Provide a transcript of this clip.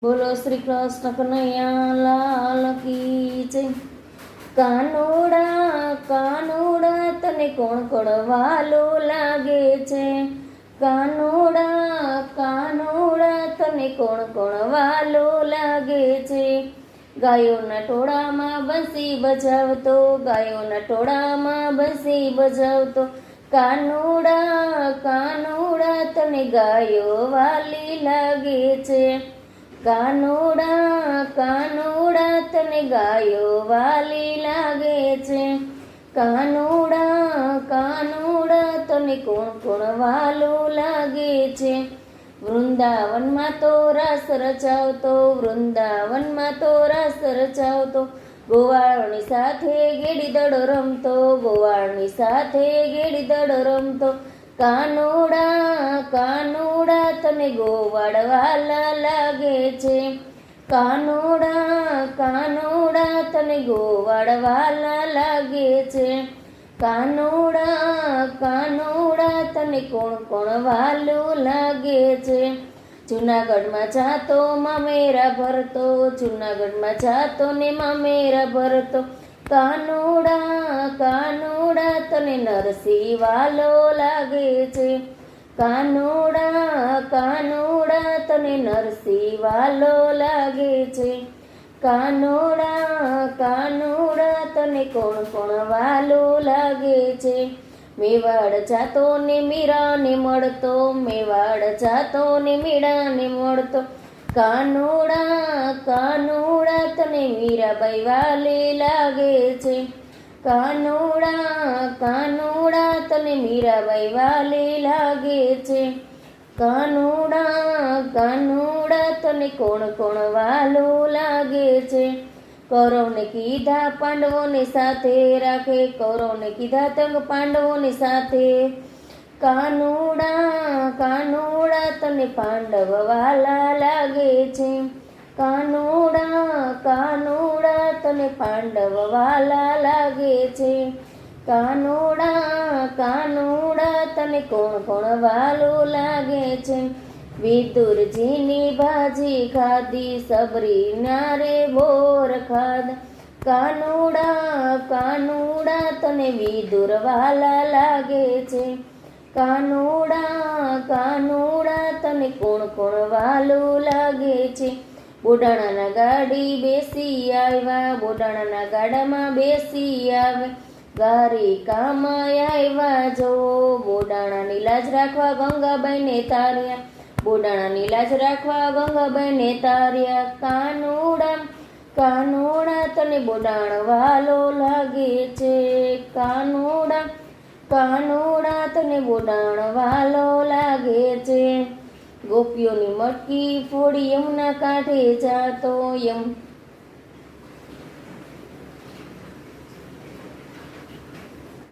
બોલો શ્રી કૃષ્ણ કનૈયા લાલ કી જય। કાનુડા કાનુડા તને કોણ કોણ વાલો લાગે છે। કાનુડા કાનુડા તને કોણ કોણ વાલો લાગે છે। ગાયોના ટોળામાં બંસી બજાવતો, ગાયોના ટોળામાં બંસી બજાવતો, કાનુડા કાનુડા તને ગાયો વાલી લાગે છે। કાનુડા કાનુડા તને ગાયો વાલી લાગે છે। કાનુડા કાનુડા તને કોણ કોણ વાલું લાગે છે। વૃંદાવનમાં તો રાસ રચાવતો, વૃંદાવનમાં તો રાસ રચાવતો, ગોવાળની સાથે ગેડી દડો રમતો, ગોવાળની સાથે ગેડી દડો રમતો, કાનુડા કાનુડા તને ગોવાળ વાલા લાગે છે। કાનુડા કાનુડા તને ગોવાળ વાલા લાગે છે। કાનુડા કાનુડા તને કોણ કોણ વાલું લાગે છે। જુનાગઢમાં જાતો મામેરા ભરતો, જુનાગઢમાં જાતો ને મામેરા ભરતો, કાનુડા કાનુડા તને નરસિંહ વાલો લાગે છે। કાનુડા કાનુડા તને નરસિંહ વાલો લાગે છે। કાનુડા કાનુડા તને કોણ કોણ વાલો લાગે છે। મેવાડ જાતો ને મીરાને મળતો, મેવાડ જાતો ને મીરાને મળતો, કાનુડા કાનુડા તને મીરાબાઈ વાલી લાગે છે। કાનુડા કાનુડા તને મીરાબાઈ વાલી લાગે છે। કાનુડા કાનુડા તને કોણ કોણ વાલું લાગે છે। કૌરવને કીધા પાંડવોને સાથે રાખે, કૌરવને કીધા તંગ પાંડવોને સાથે, કાનુડા કાનુડા તને પાંડવ વાલા લાગે છે। કાનુડા કાનુડા તને પાંડવ વાલા લાગે છે। કાનુડા કાનુડા તને કોણ કોણ વાલું લાગે છે। વિદુરજીની ભાજી ખાધી, સબરીના રે બોર ખાધા, કાનુડા કાનુડા તને વિદુર વાલા લાગે છે। કાનુડા કાનુડા તને કોણ કોણ વાલું લાગે છે। બોડાણાના ગાડી બેસી આવ્યા, બોડાણાના ગાડામાં બેસી આવ્યા, ગારી કામાં આવ્યા જો, બોડાણાની લાજ રાખવા ગંગાબાઈને તાર્યા, બોડાણાની લાજ રાખવા ગંગાબાઈને તાર્યા, કાનુડા કાનુડા તને બોડાણ વાલો લાગે છે। કાનુડા કાનુડા તને બોડાણ વાલો લાગે છે। ગોપીઓની મટકી ફોડી યમુના કાંઠે જાતો,